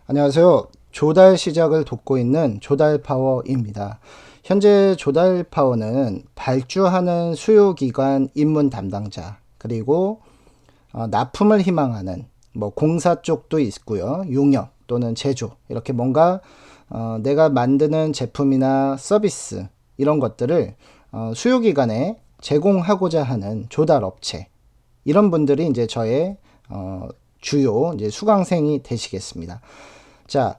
안녕하세요. 조달 시작을 돕고 있는 조달파워입니다. 현재 조달파워는 발주하는 수요기관 입문 담당자, 그리고 납품을 희망하는 공사 쪽도 있고요. 용역 또는 제조, 이렇게 뭔가 내가 만드는 제품이나 서비스 이런 것들을 수요기관에 제공하고자 하는 조달업체, 이런 분들이 이제 저의 주요 이제 수강생이 되시겠습니다. 자,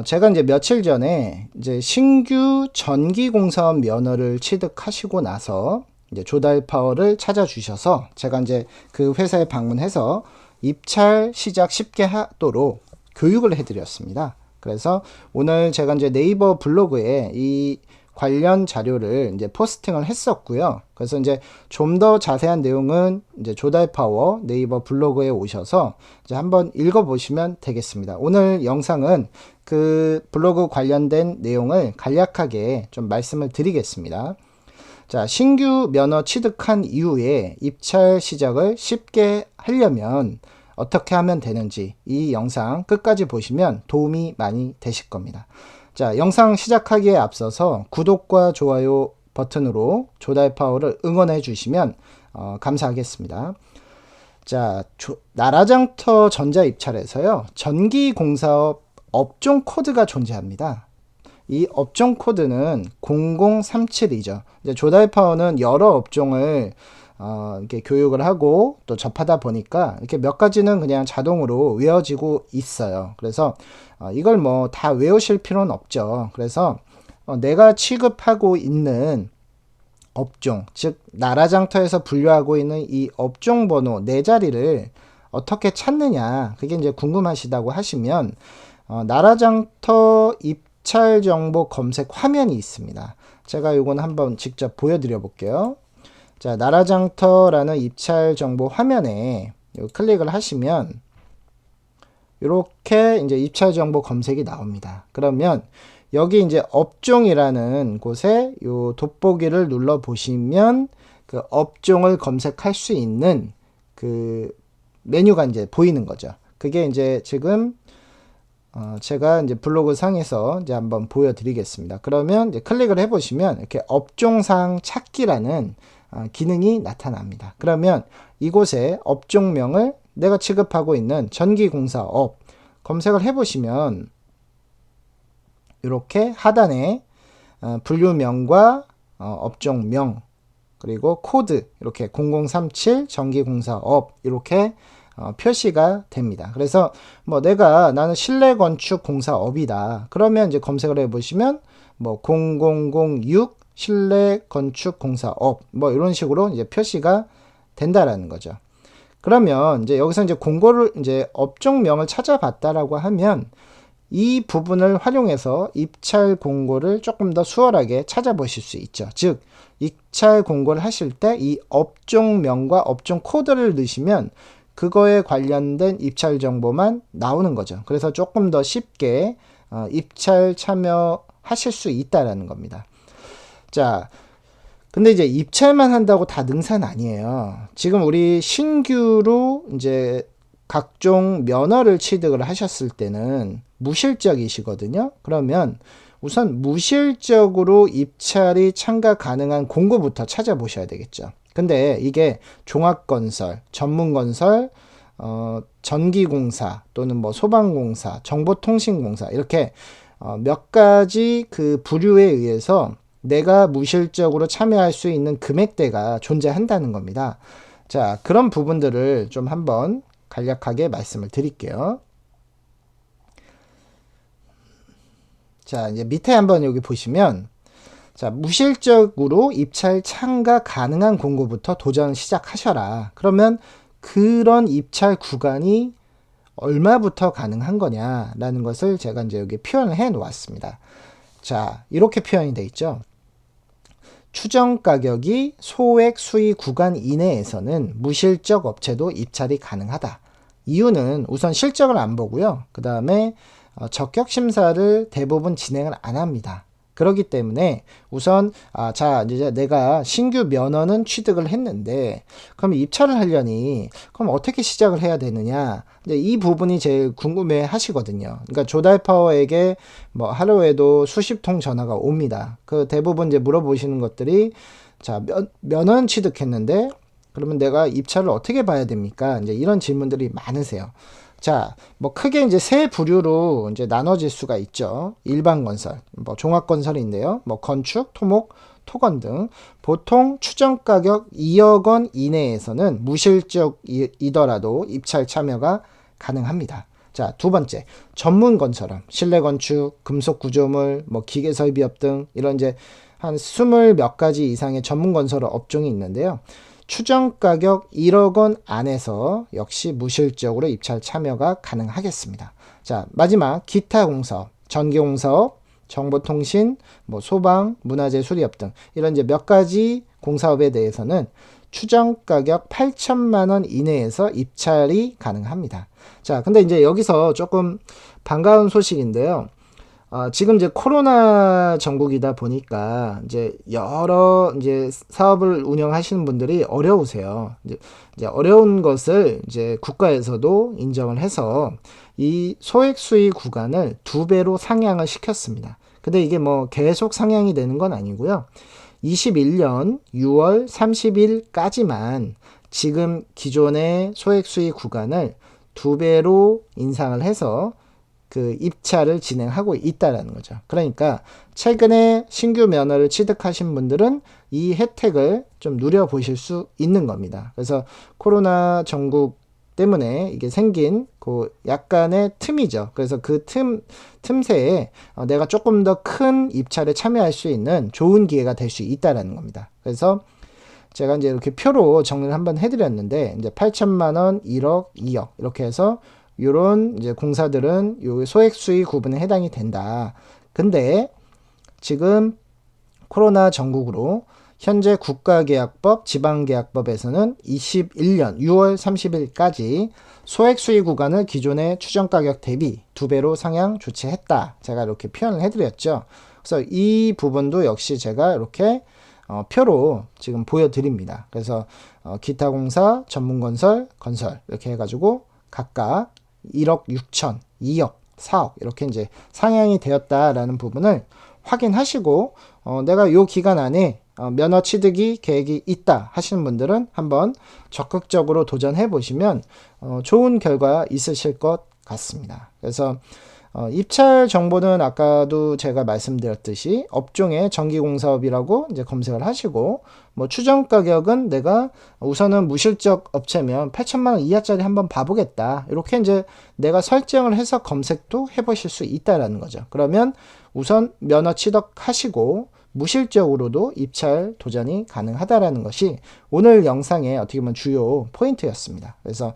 제가 이제 며칠 전에 이제 신규 전기공사원 면허를 취득하시고 나서 이제 조달파워를 찾아주셔서 제가 이제 그 회사에 방문해서 입찰 시작 쉽게 하도록 교육을 해드렸습니다. 그래서 오늘 제가 이제 네이버 블로그에 이 관련 자료를 이제 포스팅을 했었고요. 그래서 이제 좀 더 자세한 내용은 이제 조달파워 네이버 블로그에 오셔서 이제 한번 읽어보시면 되겠습니다. 오늘 영상은 그 블로그 관련된 내용을 간략하게 좀 말씀을 드리겠습니다. 자, 신규 면허 취득한 이후에 입찰 시작을 쉽게 하려면 어떻게 하면 되는지 이 영상 끝까지 보시면 도움이 많이 되실 겁니다. 자, 영상 시작하기에 앞서서 구독과 좋아요 버튼으로 조달파워를 응원해 주시면 감사하겠습니다. 자, 나라장터 전자입찰에서요, 전기공사업 업종 코드가 존재합니다. 이 업종 코드는 0037이죠. 이제 조달파워는 여러 업종을 이렇게 교육을 하고 또 접하다 보니까 이렇게 몇 가지는 그냥 자동으로 외워지고 있어요. 그래서 이걸 뭐 다 외우실 필요는 없죠. 그래서 내가 취급하고 있는 업종, 즉 나라장터에서 분류하고 있는 이 업종 번호 네 자리를 어떻게 찾느냐, 그게 이제 궁금하시다고 하시면 나라장터 입찰 정보 검색 화면이 있습니다. 제가 이건 한번 직접 보여드려 볼게요. 자, 나라장터라는 입찰 정보 화면에 클릭을 하시면 이렇게 이제 입찰 정보 검색이 나옵니다. 그러면 여기 이제 업종이라는 곳에 요 돋보기를 눌러 보시면 그 업종을 검색할 수 있는 그 메뉴가 이제 보이는 거죠. 그게 이제 지금 제가 이제 블로그 상에서 이제 한번 보여드리겠습니다. 그러면 이제 클릭을 해보시면 이렇게 업종상 찾기라는 기능이 나타납니다. 그러면 이곳에 업종명을 내가 취급하고 있는 전기공사업 검색을 해보시면 이렇게 하단에 분류명과 업종명 그리고 코드 이렇게 0037 전기공사업 이렇게 표시가 됩니다. 그래서 뭐 나는 실내건축공사업이다. 그러면 이제 검색을 해보시면 뭐 0006 실내건축공사업 뭐 이런 식으로 이제 표시가 된다라는 거죠. 그러면 이제 여기서 이제 공고를 이제 업종명을 찾아봤다라고 하면 이 부분을 활용해서 입찰 공고를 조금 더 수월하게 찾아보실 수 있죠. 즉 입찰 공고를 하실 때 이 업종명과 업종 코드를 넣으시면 그거에 관련된 입찰 정보만 나오는 거죠. 그래서 조금 더 쉽게 입찰 참여하실 수 있다라는 겁니다. 자, 근데 이제 입찰만 한다고 다 능사는 아니에요. 지금 우리 신규로 이제 각종 면허를 취득을 하셨을 때는 무실적이시거든요. 그러면 우선 무실적으로 입찰이 참가 가능한 공고부터 찾아보셔야 되겠죠. 근데 이게 종합건설, 전문건설, 전기공사 또는 뭐 소방공사, 정보통신공사 이렇게 몇 가지 그 부류에 의해서 내가 무실적으로 참여할 수 있는 금액대가 존재한다는 겁니다. 자, 그런 부분들을 좀 한번 간략하게 말씀을 드릴게요. 자, 이제 밑에 한번 여기 보시면 자, 무실적으로 입찰 참가 가능한 공고부터 도전 시작하셔라. 그러면 그런 입찰 구간이 얼마부터 가능한 거냐라는 것을 제가 이제 여기 표현을 해 놓았습니다. 자, 이렇게 표현이 되어 있죠. 추정 가격이 소액 수의 구간 이내에서는 무실적 업체도 입찰이 가능하다. 이유는 우선 실적을 안 보고요. 그 다음에 적격 심사를 대부분 진행을 안 합니다. 그렇기 때문에 우선 자 이제 내가 신규 면허는 취득을 했는데 그럼 입찰을 하려니 그럼 어떻게 시작을 해야 되느냐, 이제 이 부분이 제일 궁금해 하시거든요. 그러니까 조달파워에게 뭐 하루에도 수십 통 전화가 옵니다. 그 대부분 이제 물어보시는 것들이 자 면허는 취득했는데 그러면 내가 입찰을 어떻게 봐야 됩니까? 이제 이런 질문들이 많으세요. 자, 뭐 크게 이제 세 부류로 이제 나눠질 수가 있죠. 일반 건설, 뭐 종합 건설인데요. 뭐 건축, 토목, 토건 등 보통 추정 가격 2억 원 이내에서는 무실적이더라도 입찰 참여가 가능합니다. 자, 두 번째, 전문 건설업, 실내 건축, 금속 구조물, 뭐 기계 설비업 등 이런 이제 한 20 몇 가지 이상의 전문 건설업 업종이 있는데요. 추정 가격 1억 원 안에서 역시 무실적으로 입찰 참여가 가능하겠습니다. 자, 마지막 기타 공사업, 전기 공사업, 정보통신, 뭐 소방, 문화재 수리업 등 이런 이제 몇 가지 공사업에 대해서는 추정 가격 8천만 원 이내에서 입찰이 가능합니다. 자, 근데 이제 여기서 조금 반가운 소식인데요. 지금 이제 코로나 전국이다 보니까 이제 여러 이제 사업을 운영하시는 분들이 어려우세요. 이제 어려운 것을 이제 국가에서도 인정을 해서 이 소액 수익 구간을 2배로 상향을 시켰습니다. 근데 이게 뭐 계속 상향이 되는 건 아니고요. 21년 6월 30일까지만 지금 기존의 소액 수익 구간을 2배로 인상을 해서 그 입찰을 진행하고 있다라는 거죠. 그러니까 최근에 신규 면허를 취득하신 분들은 이 혜택을 좀 누려보실 수 있는 겁니다. 그래서 코로나 전국 때문에 이게 생긴 그 약간의 틈이죠. 그래서 그 틈새에 내가 조금 더 큰 입찰에 참여할 수 있는 좋은 기회가 될 수 있다라는 겁니다. 그래서 제가 이제 이렇게 표로 정리를 한번 해드렸는데 이제 8천만 원, 1억, 2억 이렇게 해서 요런 이제 공사들은 요 소액 수익 구분에 해당이 된다. 근데 지금 코로나 전국으로 현재 국가계약법, 지방계약법에서는 21년 6월 30일까지 소액 수익 구간을 기존의 추정가격 대비 2배로 상향 조치했다. 제가 이렇게 표현을 해드렸죠. 그래서 이 부분도 역시 제가 이렇게 표로 지금 보여드립니다. 그래서 기타공사, 전문건설, 건설 이렇게 해가지고 각각 1억 6천, 2억, 4억 이렇게 이제 상향이 되었다라는 부분을 확인하시고 내가 요 기간 안에 면허 취득이 계획이 있다 하시는 분들은 한번 적극적으로 도전해 보시면 좋은 결과 있으실 것 같습니다. 그래서 입찰 정보는 아까도 제가 말씀드렸듯이 업종의 전기공사업이라고 이제 검색을 하시고 뭐 추정 가격은 내가 우선은 무실적 업체면 8천만 원 이하짜리 한번 봐보겠다. 이렇게 이제 내가 설정을 해서 검색도 해보실 수 있다라는 거죠. 그러면 우선 면허 취득하시고 무실적으로도 입찰 도전이 가능하다라는 것이 오늘 영상의 어떻게 보면 주요 포인트였습니다. 그래서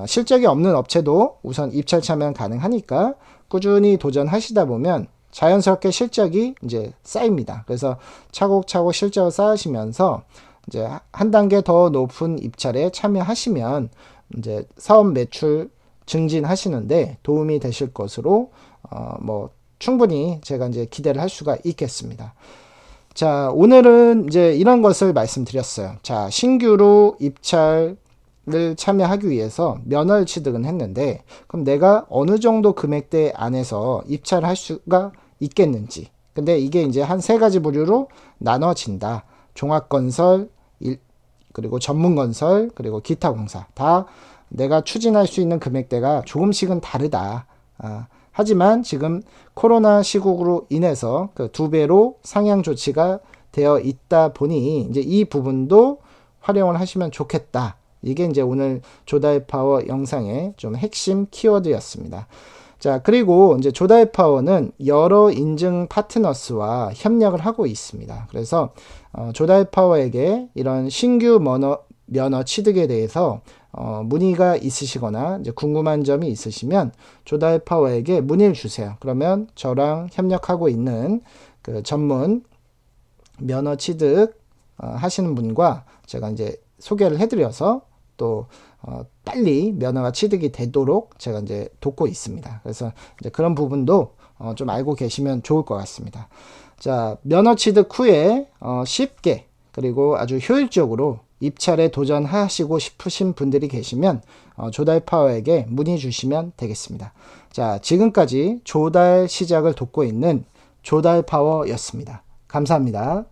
실적이 없는 업체도 우선 입찰 참여 가능하니까 꾸준히 도전하시다 보면 자연스럽게 실적이 이제 쌓입니다. 그래서 차곡차곡 실적을 쌓으시면서 이제 한 단계 더 높은 입찰에 참여하시면 이제 사업 매출 증진하시는데 도움이 되실 것으로 뭐 충분히 제가 이제 기대를 할 수가 있겠습니다. 자, 오늘은 이제 이런 것을 말씀드렸어요. 자, 신규로 입찰을 참여하기 위해서 면허를 취득은 했는데 그럼 내가 어느 정도 금액대 안에서 입찰을 할 수가 있겠는지. 근데 이게 이제 한 3가지 부류로 나눠진다. 종합건설, 그리고 전문건설, 그리고 기타 공사. 다 내가 추진할 수 있는 금액대가 조금씩은 다르다. 하지만 지금 코로나 시국으로 인해서 그 2배로 상향 조치가 되어 있다 보니 이제 이 부분도 활용을 하시면 좋겠다. 이게 이제 오늘 조달파워 영상의 좀 핵심 키워드였습니다. 자, 그리고 이제 조달파워는 여러 인증 파트너스와 협력을 하고 있습니다. 그래서 조달파워에게 이런 신규 면허 취득에 대해서 문의가 있으시거나 이제 궁금한 점이 있으시면 조달파워에게 문의를 주세요. 그러면 저랑 협력하고 있는 그 전문 면허 취득 하시는 분과 제가 이제 소개를 해드려서 또 빨리 면허가 취득이 되도록 제가 이제 돕고 있습니다. 그래서 이제 그런 부분도 좀 알고 계시면 좋을 것 같습니다. 자, 면허 취득 후에 쉽게 그리고 아주 효율적으로 입찰에 도전하시고 싶으신 분들이 계시면 조달파워에게 문의 주시면 되겠습니다. 자, 지금까지 조달 시작을 돕고 있는 조달파워였습니다. 감사합니다.